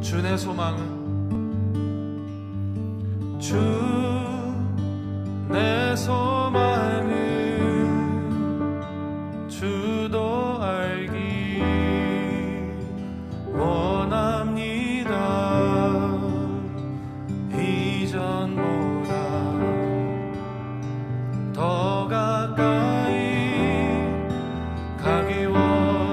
주 내 소망은 주 내 소망은 주도 알기 원합니다. 이전보다 더 가까이 가기 원합니다.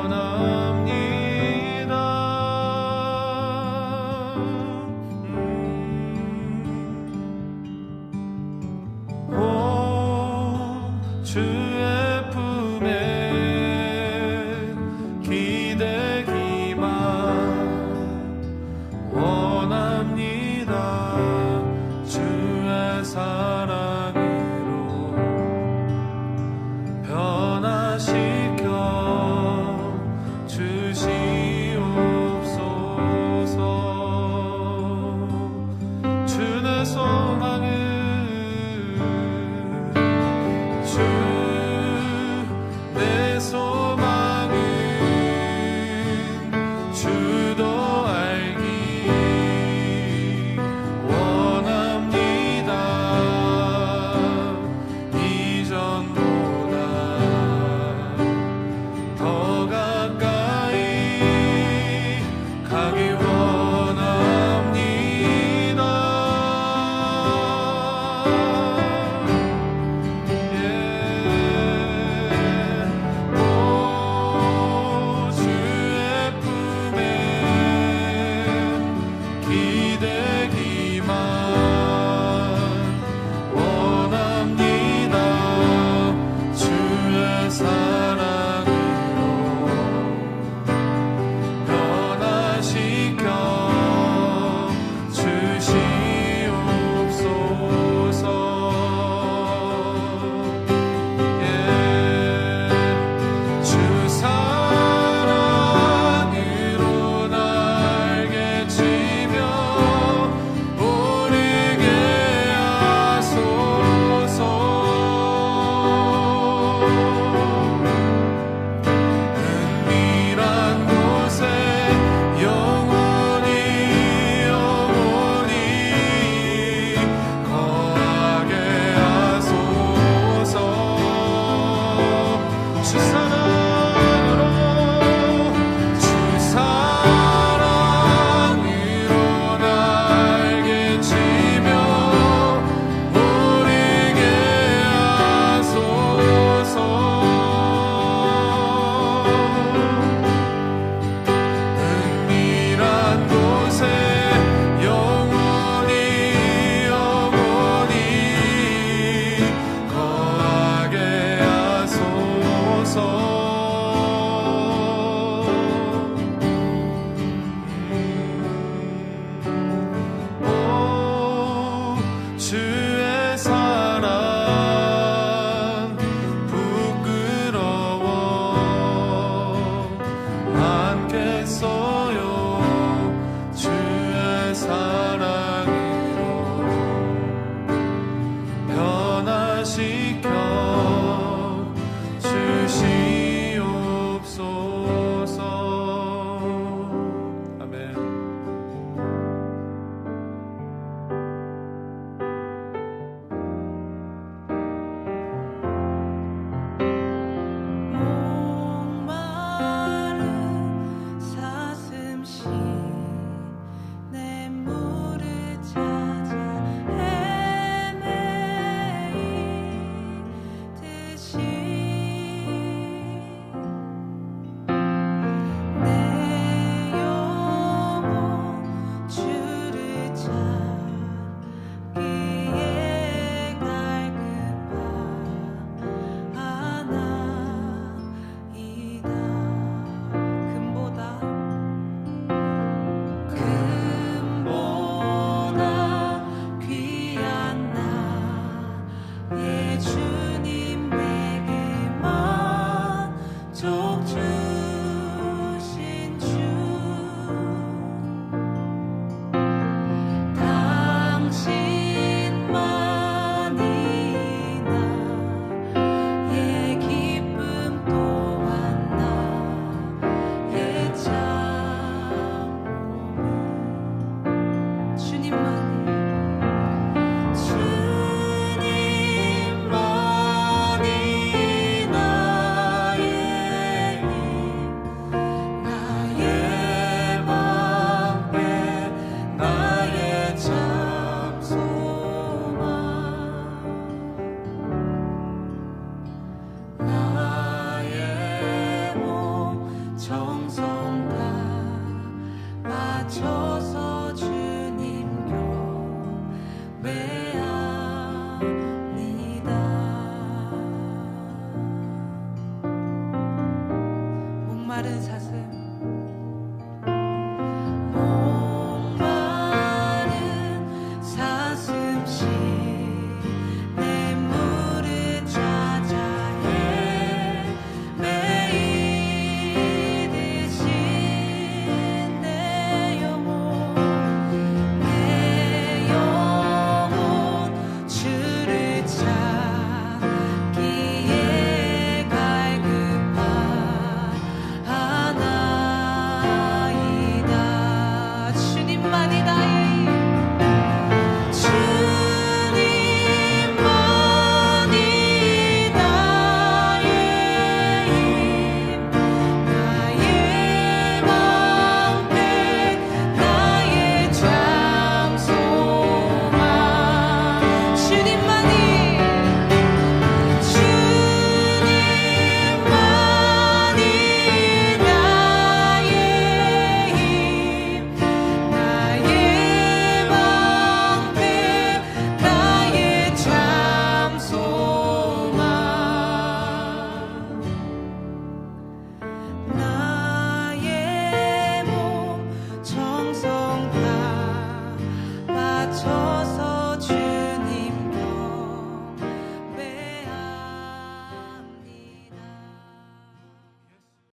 목마른 사슴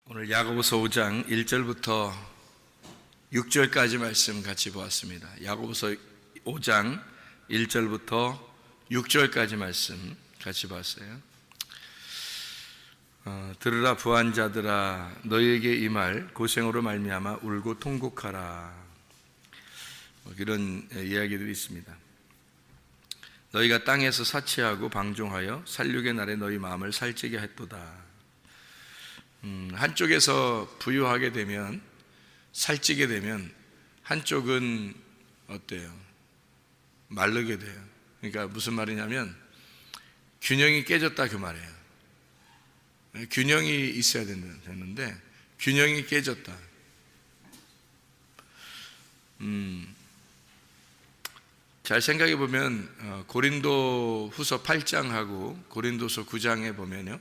오늘 야고보서 5장 1절부터 6절까지 말씀 같이 보았습니다. 야고보서 5장 1절부터 6절까지 말씀 같이 봤어요. 들으라 부한 자들아 너희에게 이 말 고생으로 말미암아 울고 통곡하라. 이런 이야기들이 있습니다. 너희가 땅에서 사치하고 방종하여 살육의 날에 너희 마음을 살찌게 했도다. 한쪽에서 부유하게 되면, 살찌게 되면 한쪽은 어때요? 마르게 돼요. 그러니까 무슨 말이냐면 균형이 깨졌다 그 말이에요. 균형이 있어야 되는데 균형이 깨졌다. 잘 생각해 보면 고린도 후서 8장하고 고린도서 9장에 보면요,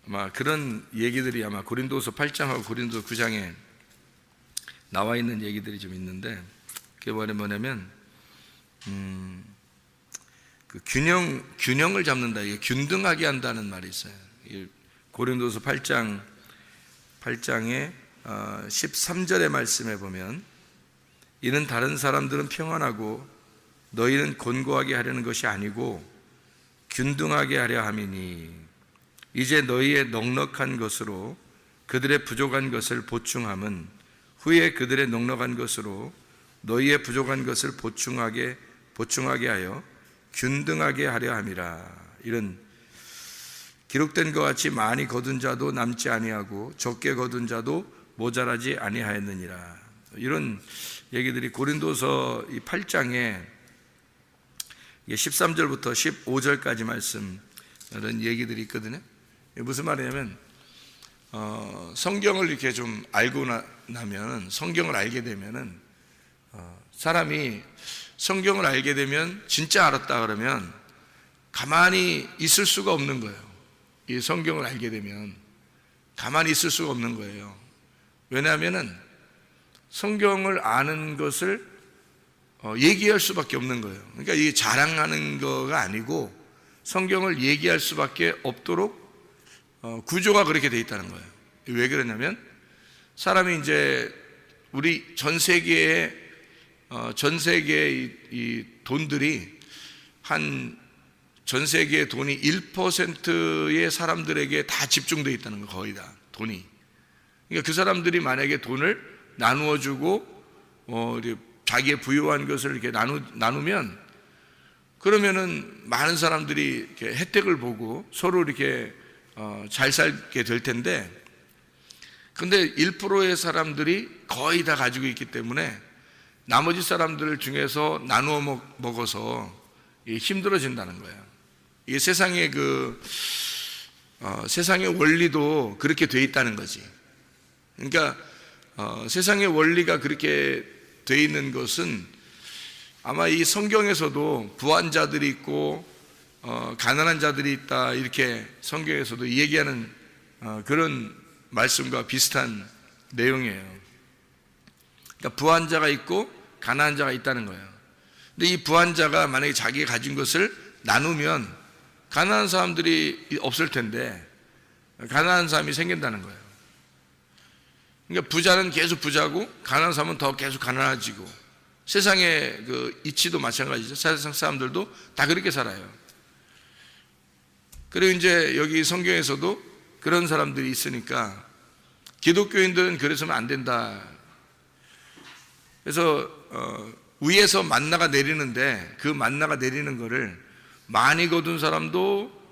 아마 그런 얘기들이 아마 고린도서 8장하고 고린도서 9장에 나와 있는 얘기들이 좀 있는데, 그게 뭐냐면 그 균형을 잡는다, 이게 균등하게 한다는 말이 있어요. 고린도서 8장의 13절의 말씀에 보면, 이는 다른 사람들은 평안하고 너희는 곤고하게 하려는 것이 아니고 균등하게 하려 함이니 이제 너희의 넉넉한 것으로 그들의 부족한 것을 보충함은 후에 그들의 넉넉한 것으로 너희의 부족한 것을 보충하게 하여 균등하게 하려 함이라. 이런 기록된 것 같이 많이 거둔 자도 남지 아니하고 적게 거둔 자도 모자라지 아니하였느니라. 이런 얘기들이 고린도서 이 8장에 13절부터 15절까지 말씀, 이런 얘기들이 있거든요. 무슨 말이냐면 성경을 이렇게 좀 알고 나면, 성경을 알게 되면은 사람이 성경을 알게 되면, 진짜 알았다 그러면 가만히 있을 수가 없는 거예요. 이 성경을 알게 되면 가만히 있을 수가 없는 거예요. 왜냐하면은 성경을 아는 것을 얘기할 수밖에 없는 거예요. 그러니까 이게 자랑하는 거가 아니고 성경을 얘기할 수밖에 없도록 구조가 그렇게 돼 있다는 거예요. 왜 그러냐면 사람이 이제 우리 전 세계의 이 돈들이 전 세계의 돈이 1%의 사람들에게 다 집중되어 있다는 거예요. 거의 다 돈이. 그러니까 그 사람들이 만약에 돈을 나누어 주고 자기의 부유한 것을 이렇게 나누면, 그러면은 많은 사람들이 이렇게 혜택을 보고 서로 이렇게 잘 살게 될 텐데, 근데 1%의 사람들이 거의 다 가지고 있기 때문에 나머지 사람들 중에서 나누어 먹어서 힘들어진다는 거예요. 이게 세상의 세상의 원리도 그렇게 돼 있다는 거지. 그러니까 세상의 원리가 그렇게 돼 있는 것은 아마 이 성경에서도 부한 자들이 있고 가난한 자들이 있다, 이렇게 성경에서도 얘기하는 그런 말씀과 비슷한 내용이에요. 그러니까 부한 자가 있고 가난한 자가 있다는 거예요. 근데 이 부한 자가 만약에 자기가 가진 것을 나누면 가난한 사람들이 없을 텐데 가난한 사람이 생긴다는 거예요. 그러니까 부자는 계속 부자고 가난한 사람은 더 계속 가난해지고, 세상의 그 이치도 마찬가지죠. 세상 사람들도 다 그렇게 살아요. 그리고 이제 여기 성경에서도 그런 사람들이 있으니까 기독교인들은 그래서는 안 된다. 그래서 위에서 만나가 내리는데 그 만나가 내리는 거를 많이 거둔 사람도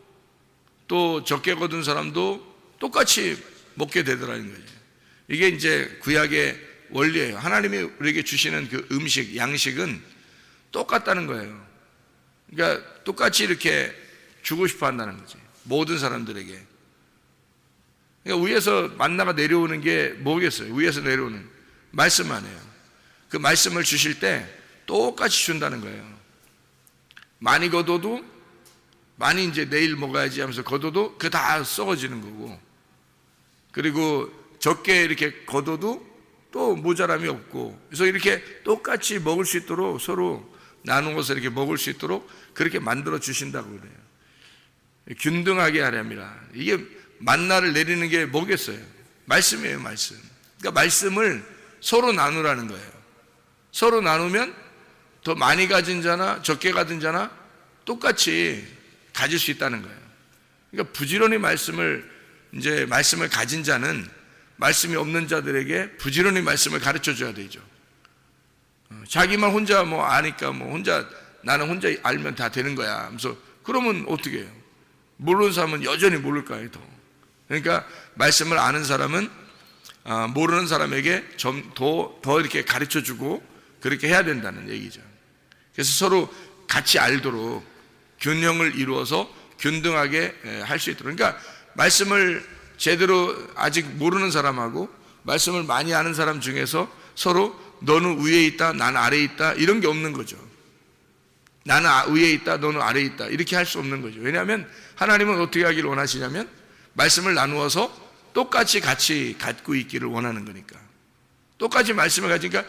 또 적게 거둔 사람도 똑같이 먹게 되더라는 거죠. 이게 이제 구약의 원리예요. 하나님이 우리에게 주시는 그 음식, 양식은 똑같다는 거예요. 그러니까 똑같이 이렇게 주고 싶어 한다는 거지, 모든 사람들에게. 그러니까 위에서 만나가 내려오는 게 뭐겠어요? 위에서 내려오는 말씀 아니에요. 그 말씀을 주실 때 똑같이 준다는 거예요. 많이 거둬도, 많이 이제 내일 먹어야지 하면서 거둬도 그 다 썩어지는 거고, 그리고 적게 이렇게 거둬도 또 모자람이 없고, 그래서 이렇게 똑같이 먹을 수 있도록 서로 나누어서 이렇게 먹을 수 있도록 그렇게 만들어 주신다고 그래요. 균등하게 하렵니다. 이게 만나를 내리는 게 뭐겠어요? 말씀이에요, 말씀. 그러니까 말씀을 서로 나누라는 거예요. 서로 나누면 더 많이 가진 자나 적게 가진 자나 똑같이 가질 수 있다는 거예요. 그러니까 부지런히 말씀을 가진 자는 말씀이 없는 자들에게 부지런히 말씀을 가르쳐 줘야 되죠. 자기만 혼자 뭐 아니까 나는 혼자 알면 다 되는 거야 하면서, 그러면 어떻게 해요? 모르는 사람은 여전히 모를 거예요, 더. 그러니까 말씀을 아는 사람은 모르는 사람에게 좀 더 이렇게 가르쳐 주고 그렇게 해야 된다는 얘기죠. 그래서 서로 같이 알도록 균형을 이루어서 균등하게 할 수 있도록. 그러니까 말씀을 제대로 아직 모르는 사람하고 말씀을 많이 아는 사람 중에서 서로 너는 위에 있다, 나는 아래에 있다, 이런 게 없는 거죠. 나는 위에 있다, 너는 아래에 있다, 이렇게 할 수 없는 거죠. 왜냐하면 하나님은 어떻게 하기를 원하시냐면 말씀을 나누어서 똑같이 같이 갖고 있기를 원하는 거니까. 똑같이 말씀을 가지니까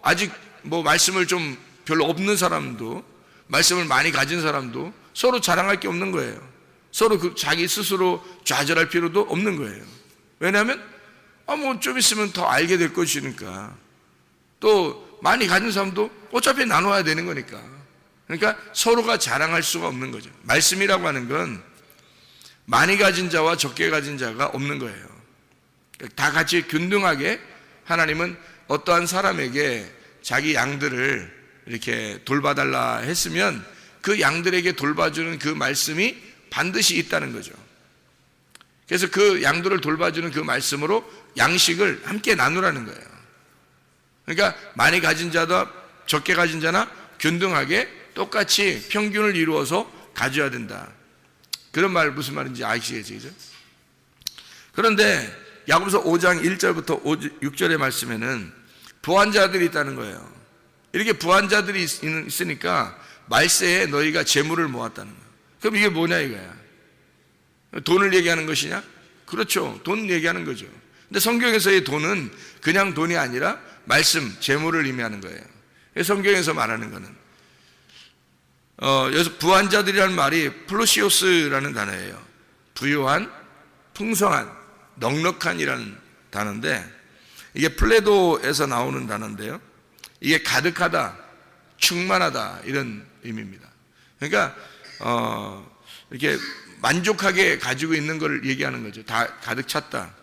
아직 말씀을 좀 별로 없는 사람도, 말씀을 많이 가진 사람도 서로 자랑할 게 없는 거예요. 서로 자기 스스로 좌절할 필요도 없는 거예요. 왜냐하면 좀 있으면 더 알게 될 것이니까. 또 많이 가진 사람도 어차피 나눠야 되는 거니까. 그러니까 서로가 자랑할 수가 없는 거죠. 말씀이라고 하는 건 많이 가진 자와 적게 가진 자가 없는 거예요. 다 같이 균등하게 하나님은 어떠한 사람에게 자기 양들을 이렇게 돌봐달라 했으면 그 양들에게 돌봐주는 그 말씀이 반드시 있다는 거죠. 그래서 그 양들을 돌봐주는 그 말씀으로 양식을 함께 나누라는 거예요. 그러니까 많이 가진 자다 적게 가진 자나 균등하게 똑같이 평균을 이루어서 가져야 된다. 그런 말 무슨 말인지 아시겠죠? 그죠? 그런데 야고보서 5장 1절부터 6절의 말씀에는 부한 자들이 있다는 거예요. 이렇게 부한 자들이 있으니까 말세에 너희가 재물을 모았다는 거예요. 그럼 이게 뭐냐 이거야? 돈을 얘기하는 것이냐? 그렇죠. 돈 얘기하는 거죠. 근데 성경에서의 돈은 그냥 돈이 아니라 말씀, 재물을 의미하는 거예요. 성경에서 말하는 거는 여기서 부한 자들이라는 말이 플루시오스라는 단어예요. 부유한, 풍성한, 넉넉한이라는 단어인데, 이게 플레도에서 나오는 단어인데요, 이게 가득하다, 충만하다, 이런 의미입니다. 그러니까 이렇게 만족하게 가지고 있는 걸 얘기하는 거죠. 다 가득 찼다.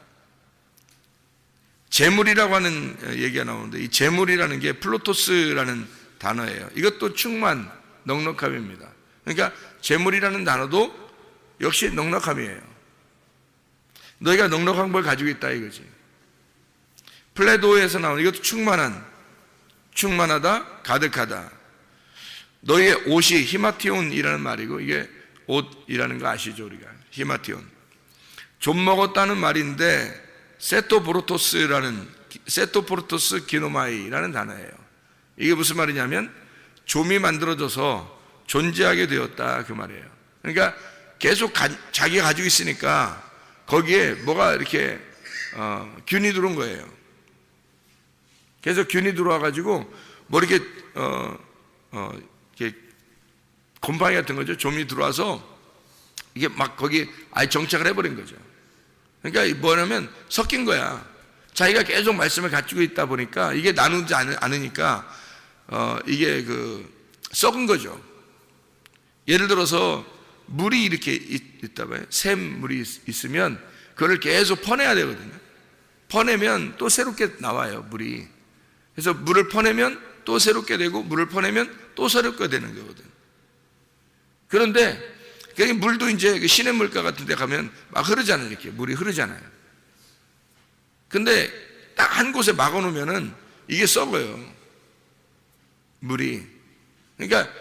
재물이라고 하는 얘기가 나오는데, 이 재물이라는 게 플로토스라는 단어예요. 이것도 충만, 넉넉함입니다. 그러니까 재물이라는 단어도 역시 넉넉함이에요. 너희가 넉넉한 걸 가지고 있다 이거지. 플레도에서 나오는 이것도 충만하다, 가득하다. 너희의 옷이 히마티온이라는 말이고, 이게 옷이라는 거 아시죠? 우리가 히마티온. 좀 먹었다는 말인데 세토포르토스 기노마이라는 단어예요. 이게 무슨 말이냐면 좀이 만들어져서 존재하게 되었다 그 말이에요. 그러니까 계속 자기가 가지고 있으니까 거기에 뭐가 이렇게 균이 들어온 거예요. 계속 균이 들어와 가지고 뭐 이렇게 이렇게 곰팡이 같은 거죠. 좀이 들어와서 이게 막 거기 아예 정착을 해버린 거죠. 그러니까 뭐냐면 섞인 거야. 자기가 계속 말씀을 가지고 있다 보니까 이게 나누지 않으니까 이게 썩은 거죠. 예를 들어서 물이 이렇게 있다 봐요. 샘물이 있으면 그걸 계속 퍼내야 되거든요. 퍼내면 또 새롭게 나와요, 물이. 그래서 물을 퍼내면 또 새롭게 되고 물을 퍼내면 또 새롭게 되는 거거든. 그런데 물도 이제 시냇물가 같은 데 가면 막 흐르잖아요. 이렇게 물이 흐르잖아요. 근데 딱 한 곳에 막아 놓으면은 이게 썩어요, 물이. 그러니까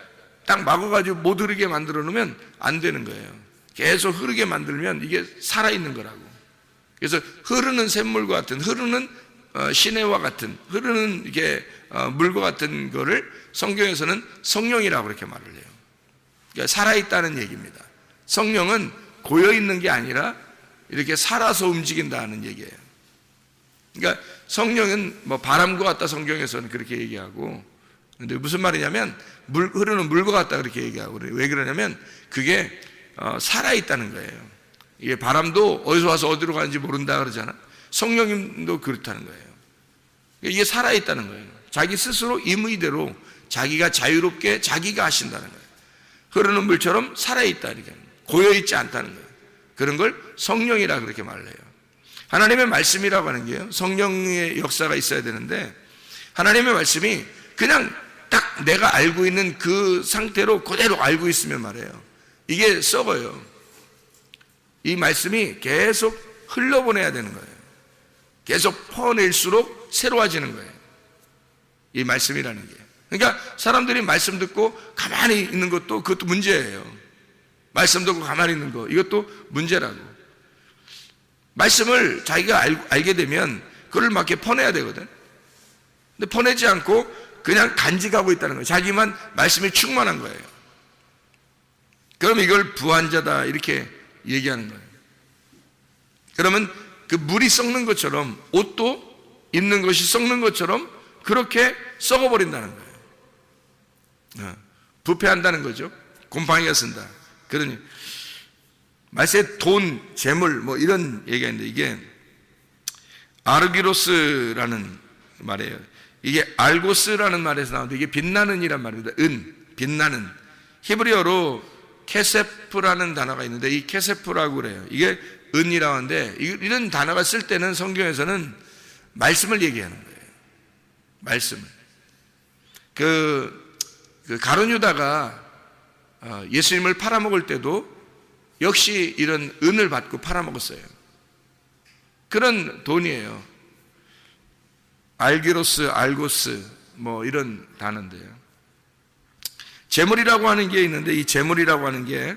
딱 막아가지고 못 흐르게 만들어 놓으면 안 되는 거예요. 계속 흐르게 만들면 이게 살아있는 거라고. 그래서 흐르는 샘물과 같은, 흐르는 시내와 같은, 흐르는 이게 물과 같은 거를 성경에서는 성령이라고 그렇게 말을 해요. 그러니까 살아있다는 얘기입니다. 성령은 고여있는 게 아니라 이렇게 살아서 움직인다는 얘기예요. 그러니까 성령은 뭐 바람과 같다 성경에서는 그렇게 얘기하고, 근데 무슨 말이냐면 흐르는 물과 같다 그렇게 얘기하고 그래요. 왜 그러냐면 그게 살아있다는 거예요. 이게 바람도 어디서 와서 어디로 가는지 모른다 그러잖아. 성령님도 그렇다는 거예요. 이게 살아있다는 거예요. 자기 스스로 임의대로 자기가 자유롭게 자기가 하신다는 거예요. 흐르는 물처럼 살아있다, 이렇게 고여있지 않다는 거예요. 그런 걸 성령이라 그렇게 말을 해요. 하나님의 말씀이라고 하는 게요, 성령의 역사가 있어야 되는데 하나님의 말씀이 그냥 딱 내가 알고 있는 그 상태로 그대로 알고 있으면 말이에요, 이게 썩어요. 이 말씀이 계속 흘러보내야 되는 거예요. 계속 퍼낼수록 새로워지는 거예요, 이 말씀이라는 게. 그러니까 사람들이 말씀 듣고 가만히 있는 것도 그것도 문제예요. 말씀 듣고 가만히 있는 거, 이것도 문제라고. 말씀을 자기가 알게 되면 그걸 막 이렇게 퍼내야 되거든. 근데 퍼내지 않고 그냥 간직하고 있다는 거예요. 자기만 말씀이 충만한 거예요. 그럼 이걸 부한자다 이렇게 얘기하는 거예요. 그러면 그 물이 썩는 것처럼, 옷도 입는 것이 썩는 것처럼 그렇게 썩어버린다는 거예요. 부패한다는 거죠. 곰팡이가 쓴다. 그러니 말세 돈, 재물 뭐 이런 얘기가 있는데 이게 아르기로스라는 말이에요. 이게 알고스라는 말에서 나오는데 이게 빛나는 이란 말입니다. 빛나는. 히브리어로 케세프라는 단어가 있는데 이 케세프라고 그래요. 이게 은이라고 하는데 이런 단어가 쓸 때는 성경에서는 말씀을 얘기하는 거예요. 말씀을. 그 가룟 유다가 예수님을 팔아먹을 때도 역시 이런 은을 받고 팔아먹었어요. 그런 돈이에요. 알기로스, 알고스 뭐 이런 단어인데요. 재물이라고 하는 게 있는데 이 재물이라고 하는 게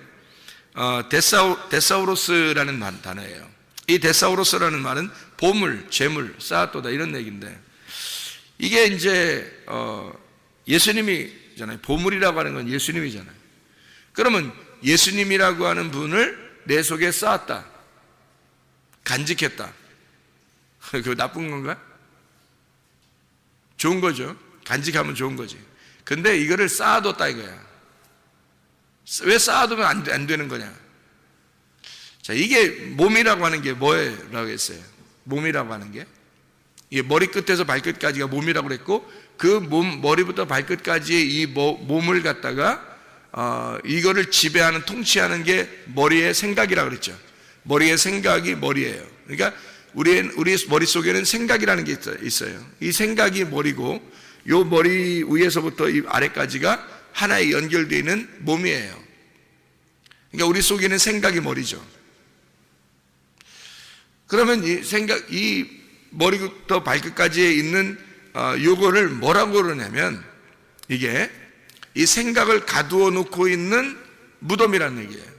데사우로스라는 단어예요. 이 데사우로스라는 말은 보물, 재물, 쌓았도다 이런 얘기인데 이게 이제 예수님이잖아요. 보물이라고 하는 건 예수님이잖아요. 그러면 예수님이라고 하는 분을 내 속에 쌓았다, 간직했다. 그거 나쁜 건가? 좋은 거죠. 간직하면 좋은 거지. 근데 이거를 쌓아뒀다 이거야. 왜 쌓아두면 안 되는 거냐? 자, 이게 몸이라고 하는 게 뭐라고 했어요? 몸이라고 하는 게 이게 머리끝에서 발끝까지가 몸이라고 그랬고 그 몸, 머리부터 발끝까지의 이 몸을 갖다가 이거를 지배하는, 통치하는 게 머리의 생각이라고 그랬죠. 머리의 생각이 머리예요. 그러니까 우리 머릿속에는 생각이라는 게 있어요. 이 생각이 머리고 요 머리 위에서부터 이 아래까지가 하나의 연결되어 있는 몸이에요. 그러니까 우리 속에는 생각이 머리죠. 그러면 이 머리부터 발끝까지에 있는 요거를 뭐라고 그러냐면 이게 이 생각을 가두어 놓고 있는 무덤이라는 얘기예요.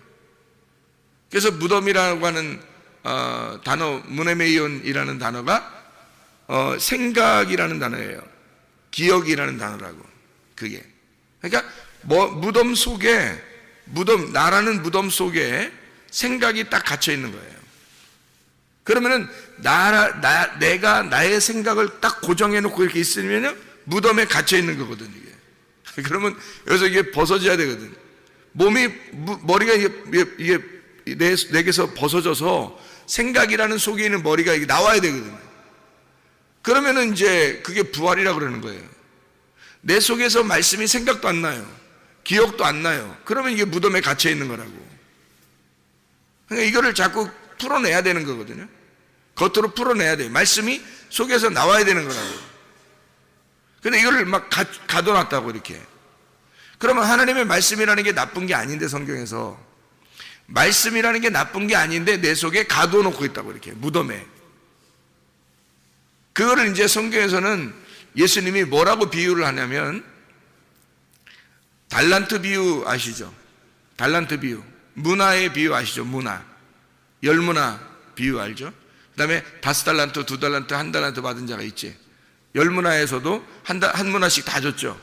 그래서 무덤이라고 하는 단어, 무네메이온이라는 단어가 생각이라는 단어예요. 기억이라는 단어라고. 그게. 그러니까 무덤 속에, 나라는 무덤 속에 생각이 딱 갇혀 있는 거예요. 그러면은 내가 나의 생각을 딱 고정해 놓고 이렇게 있으면 무덤에 갇혀 있는 거거든, 이게. 그러면 여기서 이게 벗어져야 되거든. 머리가 이게 내게서 벗어져서 생각이라는 속에 있는 머리가 이게 나와야 되거든. 그러면은 이제 그게 부활이라고 그러는 거예요. 내 속에서 말씀이 생각도 안 나요. 기억도 안 나요. 그러면 이게 무덤에 갇혀 있는 거라고. 그러니까 이거를 자꾸 풀어내야 되는 거거든요. 겉으로 풀어내야 돼요. 말씀이 속에서 나와야 되는 거라고. 근데 이거를 막 가둬놨다고 이렇게. 그러면 하나님의 말씀이라는 게 나쁜 게 아닌데, 성경에서 말씀이라는 게 나쁜 게 아닌데 내 속에 가둬놓고 있다고, 이렇게 무덤에. 그거를 이제 성경에서는 예수님이 뭐라고 비유를 하냐면, 달란트 비유 아시죠? 달란트 비유, 문화의 비유 아시죠? 문화, 열문화 비유 알죠? 그 다음에 5달란트, 2달란트, 1달란트 받은 자가 있지. 열문화에서도 한 문화씩 다 줬죠.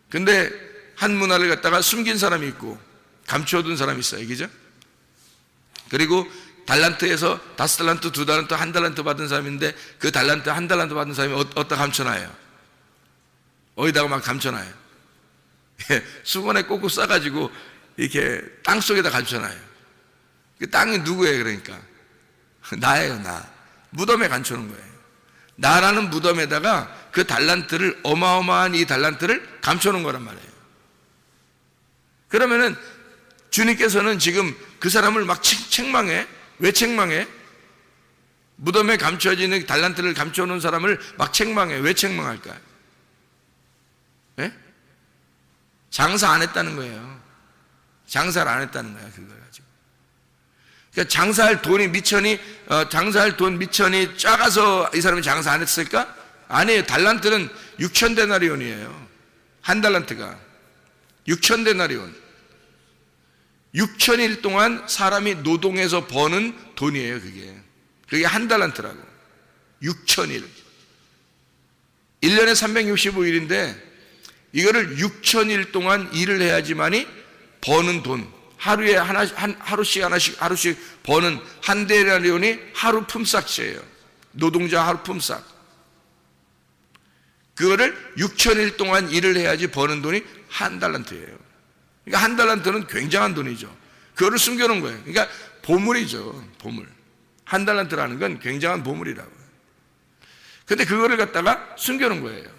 근데 한 문화를 갖다가 숨긴 사람이 있고 감추어둔 사람이 있어요, 그죠? 그리고 달란트에서 5달란트, 2달란트, 1달란트 받은 사람인데 그 달란트, 1달란트 받은 사람이 어디다 감춰놔요? 어디다가 막 감춰놔요? 수건에 꼭꼭 싸가지고 이렇게 땅 속에다 감춰놔요. 그 땅이 누구예요? 그러니까 나예요, 나. 무덤에 감춰놓은 거예요. 나라는 무덤에다가 그 달란트를, 어마어마한 이 달란트를 감춰놓은 거란 말이에요. 그러면은 주님께서는 지금 그 사람을 막 책망해. 왜 책망해? 무덤에 감춰지는 달란트를 감춰놓은 사람을 막 책망해. 왜 책망할까요? 예? 장사 안 했다는 거예요. 장사를 안 했다는 거야, 그걸 가지고. 그러니까 장사할 돈 미천이 작아서 이 사람이 장사 안 했을까? 아니에요. 달란트는 6,000데나리온이에요. 한 달란트가 6,000데나리온. 6,000일 동안 사람이 노동해서 버는 돈이에요, 그게. 그게 한 달란트라고. 6,000일. 1년에 365일인데 이거를 6,000일 동안 일을 해야지만이 버는 돈. 하루에 하루씩 버는 한 데나리온이 하루 품삯이에요. 노동자 하루 품삯. 그거를 6,000일 동안 일을 해야지 버는 돈이 한 달란트예요. 그러니까 한 달란트는 굉장한 돈이죠. 그거를 숨겨놓은 거예요. 그러니까 보물이죠, 보물. 한 달란트라는 건 굉장한 보물이라고. 근데 그거를 갖다가 숨겨놓은 거예요.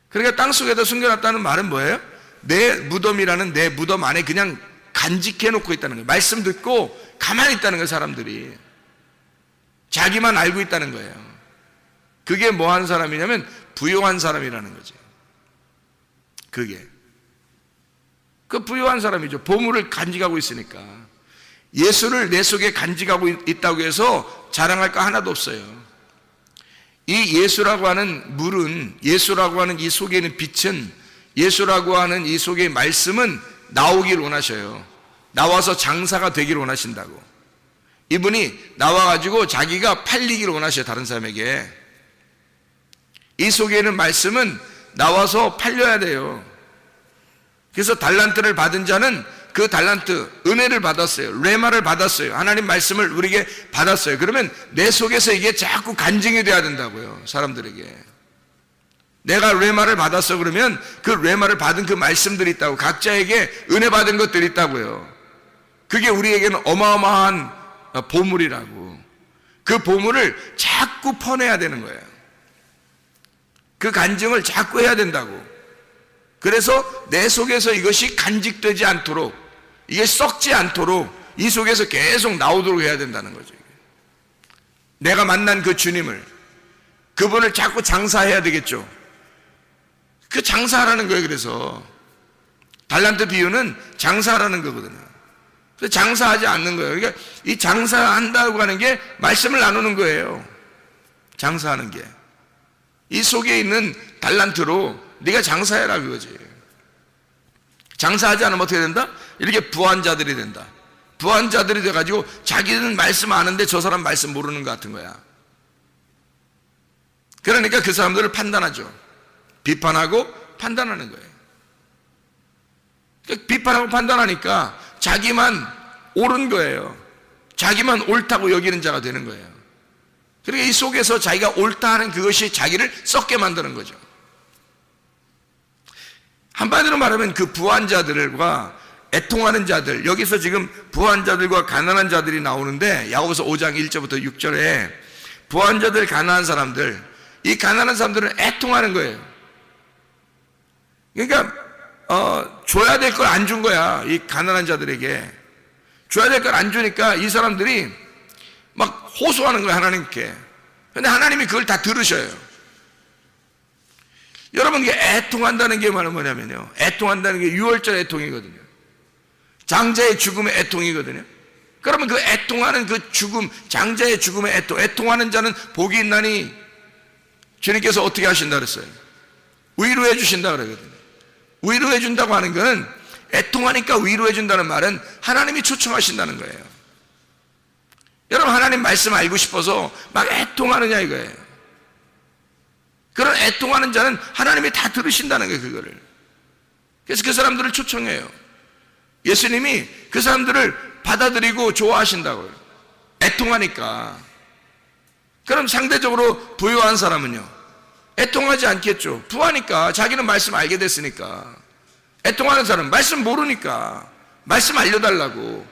그러니까 땅속에다 숨겨놨다는 말은 뭐예요? 내 무덤이라는 내 무덤 안에 그냥 간직해 놓고 있다는 거예요. 말씀 듣고 가만히 있다는 거예요, 사람들이. 자기만 알고 있다는 거예요. 그게 뭐 하는 사람이냐면 부요한 사람이라는 거죠. 그게. 그 부요한 사람이죠. 보물을 간직하고 있으니까. 예수를 내 속에 간직하고 있다고 해서 자랑할 거 하나도 없어요. 이 예수라고 하는 물은, 예수라고 하는 이 속에 있는 빛은, 예수라고 하는 이 속의 말씀은 나오길 원하셔요. 나와서 장사가 되길 원하신다고. 이분이 나와가지고 자기가 팔리길 원하셔요, 다른 사람에게. 이 속에 있는 말씀은 나와서 팔려야 돼요. 그래서 달란트를 받은 자는 그 달란트, 은혜를 받았어요. 레마를 받았어요. 하나님 말씀을 우리에게 받았어요. 그러면 내 속에서 이게 자꾸 간증이 돼야 된다고요, 사람들에게. 내가 레마를 받았어 그러면 그 레마를 받은 그 말씀들이 있다고. 각자에게 은혜 받은 것들이 있다고요. 그게 우리에게는 어마어마한 보물이라고. 그 보물을 자꾸 퍼내야 되는 거예요. 그 간증을 자꾸 해야 된다고. 그래서 내 속에서 이것이 간직되지 않도록, 이게 썩지 않도록 이 속에서 계속 나오도록 해야 된다는 거죠. 내가 만난 그 주님을, 그분을 자꾸 장사해야 되겠죠. 그 장사하라는 거예요. 그래서 달란트 비유는 장사하라는 거거든요. 그래서 장사하지 않는 거예요. 그러니까 이 장사한다고 하는 게 말씀을 나누는 거예요. 장사하는 게. 이 속에 있는 달란트로 네가 장사해라 그거지. 장사하지 않으면 어떻게 된다? 이렇게 부한 자들이 된다. 부한 자들이 돼가지고 자기는 말씀 아는데 저 사람 말씀 모르는 것 같은 거야. 그러니까 그 사람들을 판단하죠. 비판하고 판단하는 거예요. 비판하고 판단하니까 자기만 옳은 거예요. 자기만 옳다고 여기는 자가 되는 거예요. 그러니까 이 속에서 자기가 옳다 하는 그것이 자기를 썩게 만드는 거죠. 한마디로 말하면 그 부한 자들과 애통하는 자들, 여기서 지금 부한 자들과 가난한 자들이 나오는데 야고보서 5장 1절부터 6절에 부한 자들, 가난한 사람들, 이 가난한 사람들은 애통하는 거예요. 그러니까 줘야 될 걸 안 준 거야. 이 가난한 자들에게 줘야 될 걸 안 주니까 이 사람들이 막 호소하는 거예요, 하나님께. 근데 하나님이 그걸 다 들으셔요. 여러분, 이게 애통한다는 게 뭐냐면요, 애통한다는 게 유월절 애통이거든요. 장자의 죽음의 애통이거든요. 그러면 그 애통하는 그 죽음, 장자의 죽음의 애통하는 자는 복이 있나니 주님께서 어떻게 하신다 그랬어요? 위로해 주신다 그러거든요. 위로해 준다고 하는 것은, 애통하니까 위로해 준다는 말은 하나님이 초청하신다는 거예요. 여러분, 하나님 말씀 알고 싶어서 막 애통하느냐 이거예요. 그런 애통하는 자는 하나님이 다 들으신다는 거예요, 그거를. 그래서 그 사람들을 초청해요. 예수님이 그 사람들을 받아들이고 좋아하신다고요. 애통하니까. 그럼 상대적으로 부유한 사람은요, 애통하지 않겠죠. 부하니까, 자기는 말씀 알게 됐으니까. 애통하는 사람은 말씀 모르니까 말씀 알려달라고,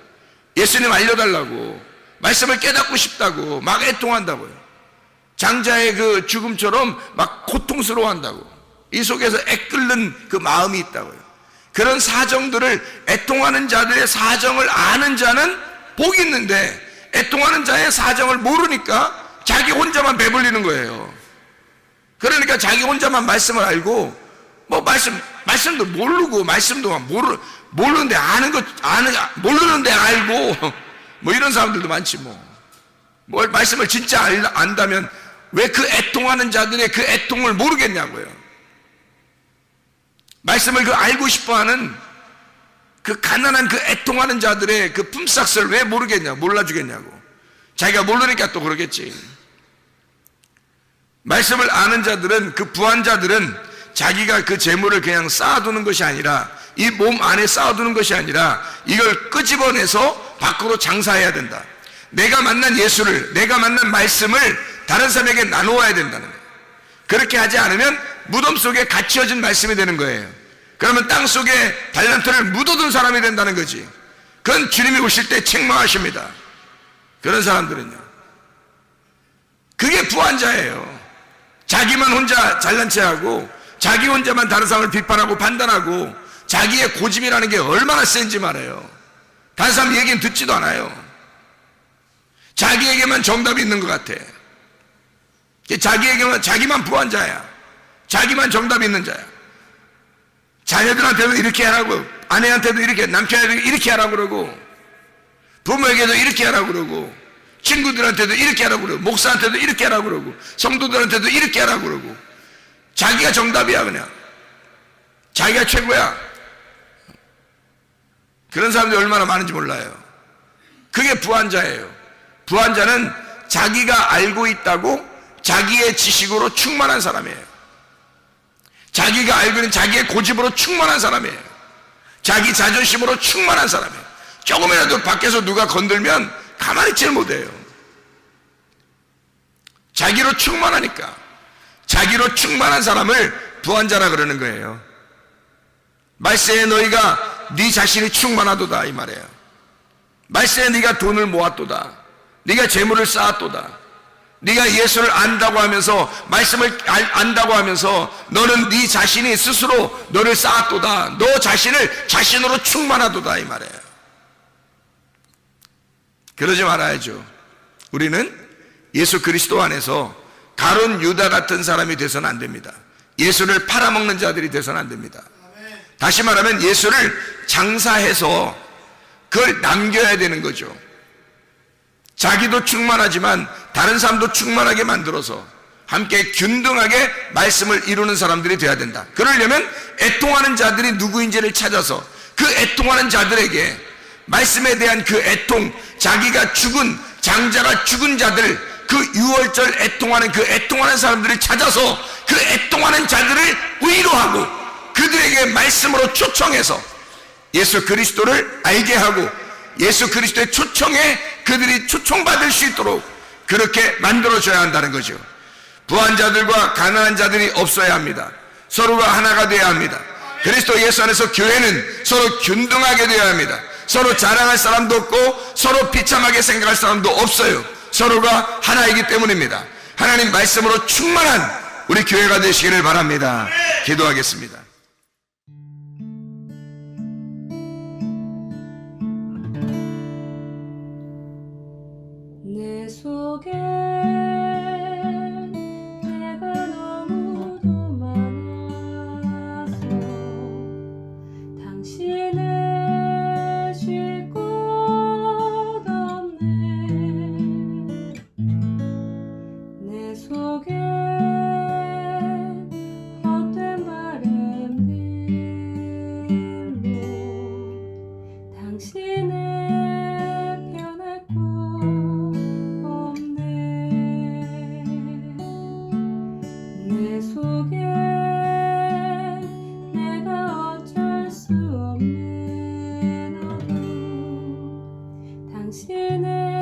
예수님 알려달라고, 말씀을 깨닫고 싶다고 막 애통한다고요. 장자의 그 죽음처럼 막 고통스러워한다고, 이 속에서 애끓는 그 마음이 있다고요. 그런 사정들을, 애통하는 자들의 사정을 아는 자는 복이 있는데, 애통하는 자의 사정을 모르니까 자기 혼자만 배불리는 거예요. 그러니까 자기 혼자만 말씀을 알고, 뭐 말씀도 모르고, 말씀도 모르는데 모르는데 알고, 뭐 이런 사람들도 많지 뭘 말씀을 진짜 안다면 왜 그 애통하는 자들의 그 애통을 모르겠냐고요. 말씀을 그 알고 싶어하는 그 가난한 그 애통하는 자들의 그 품삯을 왜 모르겠냐, 몰라주겠냐고. 자기가 모르니까 또 그러겠지. 말씀을 아는 자들은, 그 부한 자들은 자기가 그 재물을 그냥 쌓아두는 것이 아니라, 이 몸 안에 쌓아두는 것이 아니라 이걸 끄집어내서 밖으로 장사해야 된다. 내가 만난 예수를, 내가 만난 말씀을 다른 사람에게 나누어야 된다는 거예요. 그렇게 하지 않으면 무덤 속에 갇혀진 말씀이 되는 거예요. 그러면 땅 속에 달란트를 묻어둔 사람이 된다는 거지. 그건 주님이 오실 때 책망하십니다. 그런 사람들은요, 그게 부한 자예요. 자기만 혼자 잘난 체하고, 자기 혼자만 다른 사람을 비판하고 판단하고, 자기의 고집이라는 게 얼마나 센지 말해요. 다른 사람 얘기는 듣지도 않아요. 자기에게만 정답이 있는 것 같아. 자기만 부한 자야. 자기만 정답이 있는 자야. 자녀들한테도 이렇게 하라고, 아내한테도 이렇게, 남편한테도 이렇게 하라고 그러고, 부모에게도 이렇게 하라고 그러고, 친구들한테도 이렇게 하라고 그러고, 목사한테도 이렇게 하라고 그러고, 성도들한테도 이렇게 하라고 그러고, 자기가 정답이야. 그냥 자기가 최고야. 그런 사람들이 얼마나 많은지 몰라요. 그게 부한 자예요. 부한 자는 자기가 알고 있다고 자기의 지식으로 충만한 사람이에요. 자기가 알고 있는 자기의 고집으로 충만한 사람이에요. 자기 자존심으로 충만한 사람이에요. 조금이라도 밖에서 누가 건들면 가만히 있지를 못해요. 자기로 충만하니까. 자기로 충만한 사람을 부한 자라 그러는 거예요. 말세에 너희가 네 자신이 충만하도다, 이 말이에요. 말세에 네가 돈을 모았도다, 네가 재물을 쌓았도다, 네가 예수를 안다고 하면서, 말씀을 안다고 하면서 너는 네 자신이 스스로 너를 쌓았도다, 너 자신으로 충만하도다, 이 말이에요. 그러지 말아야죠. 우리는 예수 그리스도 안에서 가룟 유다 같은 사람이 돼서는 안 됩니다. 예수를 팔아먹는 자들이 돼서는 안 됩니다. 다시 말하면 예수를 장사해서 그걸 남겨야 되는 거죠. 자기도 충만하지만 다른 사람도 충만하게 만들어서 함께 균등하게 말씀을 이루는 사람들이 되어야 된다. 그러려면 애통하는 자들이 누구인지를 찾아서 그 애통하는 자들에게 말씀에 대한 그 애통, 자기가 죽은, 장자가 죽은 자들, 그 유월절 애통하는 그 애통하는 사람들을 찾아서 그 애통하는 자들을 위로하고 그들에게 말씀으로 초청해서 예수 그리스도를 알게 하고 예수 그리스도의 초청에 그들이 초청받을 수 있도록 그렇게 만들어줘야 한다는 거죠. 부한 자들과 가난한 자들이 없어야 합니다. 서로가 하나가 되어야 합니다. 그리스도 예수 안에서 교회는 서로 균등하게 되어야 합니다. 서로 자랑할 사람도 없고 서로 비참하게 생각할 사람도 없어요. 서로가 하나이기 때문입니다. 하나님 말씀으로 충만한 우리 교회가 되시기를 바랍니다. 기도하겠습니다. 내 속에 내가 너무도 많아서 당신을 쉴 곳 없네. 내 속에 헛된 바램들로 당신을 변할 곳 없네. 내 속에 내가 어쩔 수 없는 어둠 당신을